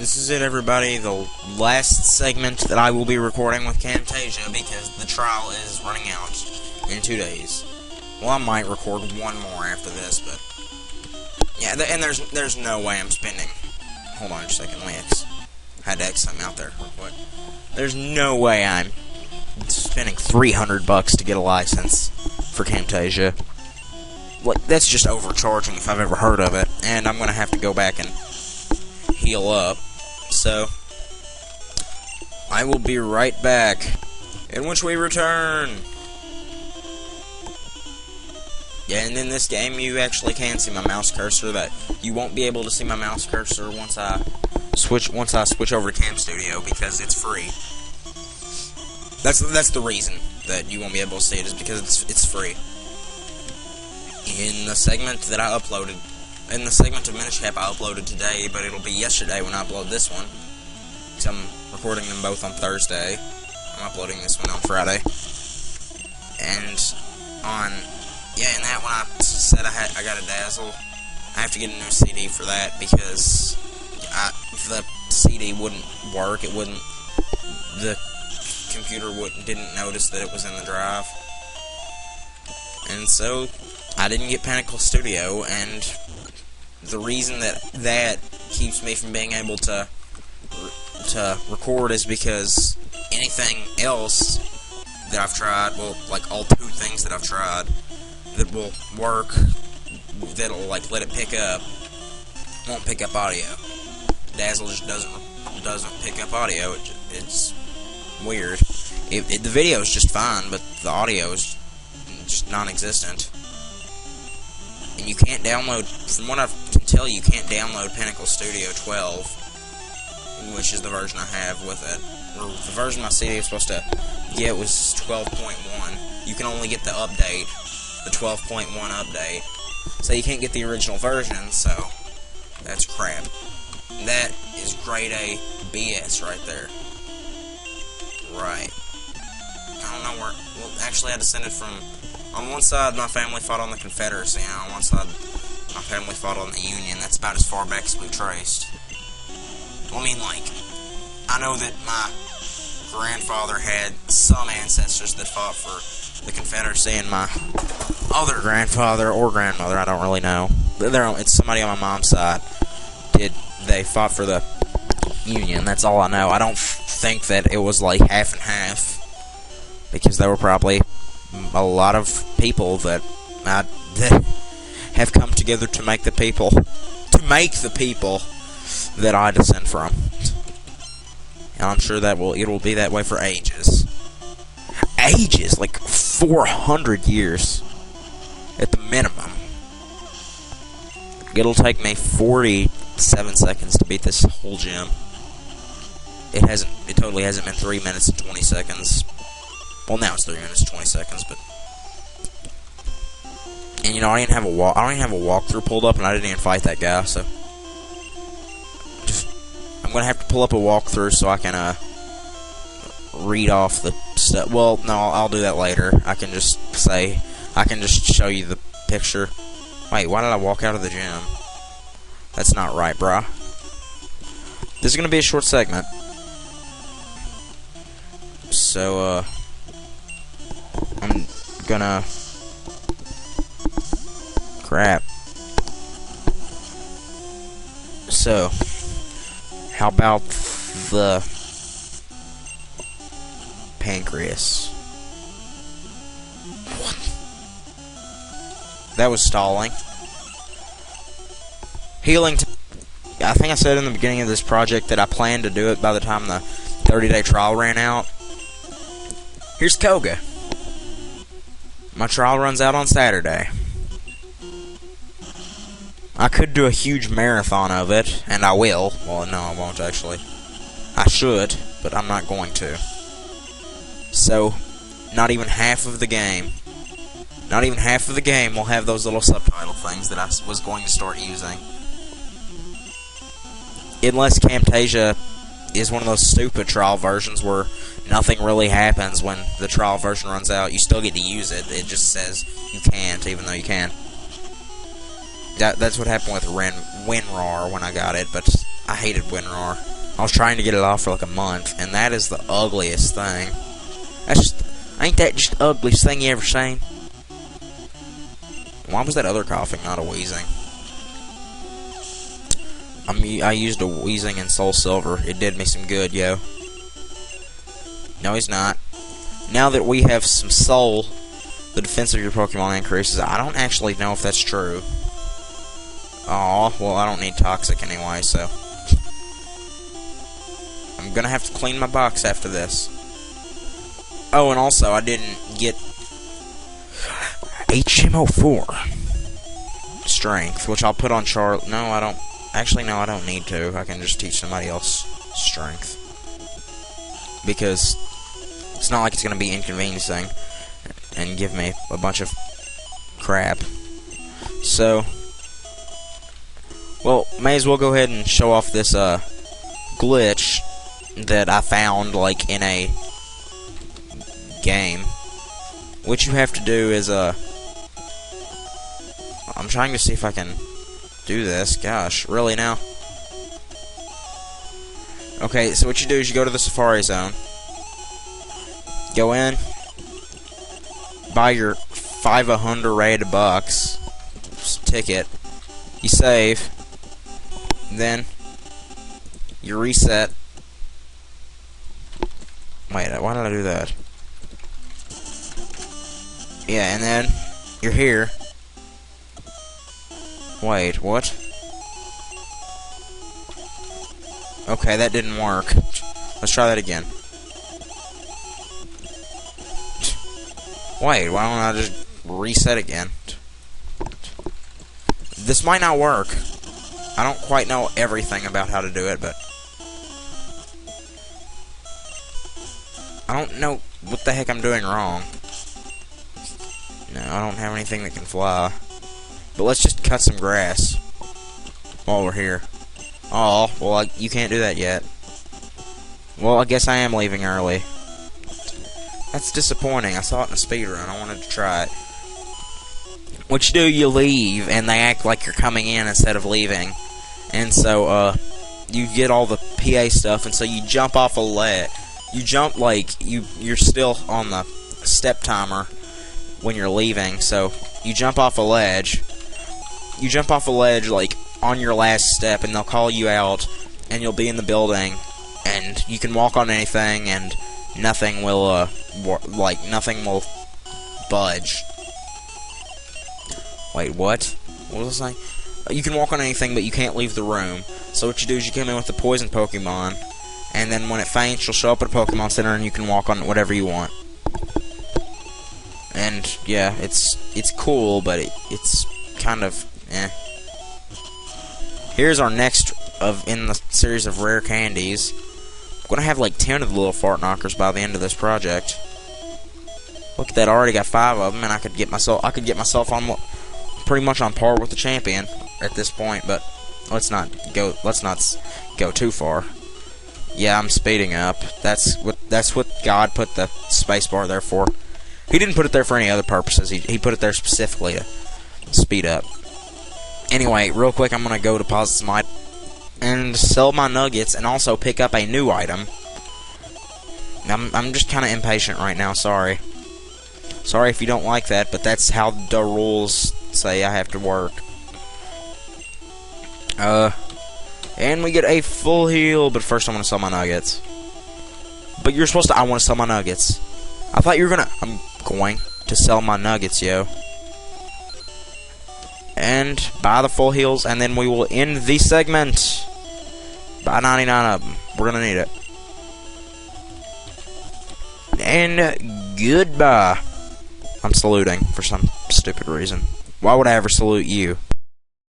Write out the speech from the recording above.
this is it, everybody. The last segment that I will be recording with Camtasia because the trial is running out in 2 days. Well, I might record one more after this, but yeah, and there's no way I'm spending. Hold on just a second. Let me X. I had to X something out there real quick. There's no way I'm spending $300 to get a license for Camtasia. Like, that's just overcharging if I've ever heard of it, and I'm gonna have to go back and heal up. So I will be right back, in which we return. Yeah, and in this game you actually can see my mouse cursor. That you won't be able to see my mouse cursor once I switch over to Cam Studio, because it's free. That's the reason that you won't be able to see it, is because it's free. In the segment that I uploaded, in the segment of Minish Cap I uploaded today, but it'll be yesterday when I upload this one, because I'm recording them both on Thursday. I'm uploading this one on Friday. And in that one I said I got a Dazzle. I have to get a new CD for that, because the CD wouldn't work. It wouldn't. The computer didn't notice that it was in the drive, and so I didn't get Pinnacle Studio. And the reason that keeps me from being able to record is because anything else that I've tried, well, like all 2 things that I've tried that will work, that'll like let it pick up, won't pick up audio. Dazzle just doesn't pick up audio. It's weird. The video is just fine, but the audio is just non-existent. And you can't download, from what I can tell, you can't download Pinnacle Studio 12, which is the version I have with it. Or the version my CD was supposed to get was 12.1. You can only get the update, the 12.1 update. So you can't get the original version, so that's crap. That is grade A BS right there. Right. I don't know where. Well, actually, I had to send it from. On one side, my family fought on the Confederacy, and on one side, my family fought on the Union. That's about as far back as we've traced. Well, I mean, like, I know that my grandfather had some ancestors that fought for the Confederacy, and my other grandfather or grandmother, I don't really know. It's somebody on my mom's side. They fought for the Union. That's all I know. I don't think that it was like half and half, because there were probably a lot of people that have come together to make the people that I descend from. And I'm sure that it will be that way for ages. Ages, like 400 years at the minimum. It'll take me 47 seconds to beat this whole gym. It totally hasn't been 3 minutes and 20 seconds. Well, now it's 3 minutes and 20 seconds, but... And, you know, I don't even have a walkthrough pulled up, and I didn't even fight that guy, so... I'm gonna have to pull up a walkthrough so I can, read off the stuff. Well, no, I'll do that later. I can just show you the picture. Wait, why did I walk out of the gym? That's not right, brah. This is gonna be a short segment. So, I'm gonna... Crap. So, how about the pancreas? What? That was stalling. Healing. I think I said in the beginning of this project that I planned to do it by the time the 30-day trial ran out. Here's Koga. My trial runs out on Saturday. I could do a huge marathon of it, and I will. Well, no, I won't, actually. I should, but I'm not going to. So, not even half of the game will have those little subtitle things that I was going to start using. Unless Camtasia is one of those stupid trial versions where nothing really happens when the trial version runs out. You still get to use it. It just says you can't, even though you can. That's what happened with WinRAR when I got it, but I hated WinRAR. I was trying to get it off for like a month, and that is the ugliest thing. Ain't that just the ugliest thing you ever seen? Why was that other coughing, not a wheezing? I used a wheezing in Soul Silver. It did me some good, yo. No, he's not. Now that we have some soul, the defense of your Pokemon increases. I don't actually know if that's true. Aw, well, I don't need Toxic anyway, so... I'm gonna have to clean my box after this. Oh, and also, I didn't get... HMO4 Strength, which I'll put on Charlotte. No, I don't... Actually, no, I don't need to. I can just teach somebody else Strength. Because it's not like it's gonna be inconveniencing and give me a bunch of crap. So... Well, may as well go ahead and show off this, glitch that I found, like, in a game. What you have to do is, I'm trying to see if I can do this. Gosh, really now? Okay, so what you do is you go to the Safari Zone. Go in. Buy your 500 rated bucks. Ticket. You save. Then you reset. Wait, why did I do that? Yeah, and then you're here. Wait, what? Okay, that didn't work. Let's try that again. Wait, why don't I just reset again? This might not work. I don't quite know everything about how to do it, but... I don't know what the heck I'm doing wrong. No, I don't have anything that can fly. But let's just cut some grass while we're here. Oh, well, you can't do that yet. Well, I guess I am leaving early. That's disappointing. I saw it in a speedrun. I wanted to try it. What you do, you leave, and they act like you're coming in instead of leaving. And so, you get all the PA stuff, and so you jump off a ledge. You jump, like, you're still on the step timer when you're leaving, so you jump off a ledge. You jump off a ledge, like, on your last step, and they'll call you out, and you'll be in the building, and you can walk on anything, and nothing will, nothing will budge. Wait, what? What was I saying? You can walk on anything, but you can't leave the room. So what you do is you come in with the poison Pokemon, and then when it faints, you'll show up at a Pokemon Center, and you can walk on whatever you want. And, yeah, it's cool, but it's kind of, eh. Here's our next in the series of rare candies. I'm gonna have like 10 of the little fart knockers by the end of this project. Look at that, I already got 5 of them, and I could get myself on pretty much on par with the champion at this point, but let's not go too far. Yeah, I'm speeding up. That's what God put the spacebar there for. He didn't put it there for any other purposes. He put it there specifically to speed up. Anyway, real quick, I'm gonna go deposit some items and sell my nuggets, and also pick up a new item. I'm just kind of impatient right now. Sorry if you don't like that, but that's how the rules say I have to work. And we get a full heal, but first I want to sell my nuggets. But you're supposed to... I want to sell my nuggets. I thought you were gonna... I'm going to sell my nuggets, yo. And buy the full heals, and then we will end the segment. Buy 99 of them. We're gonna need it. And goodbye. I'm saluting for some stupid reason. Why would I ever salute you?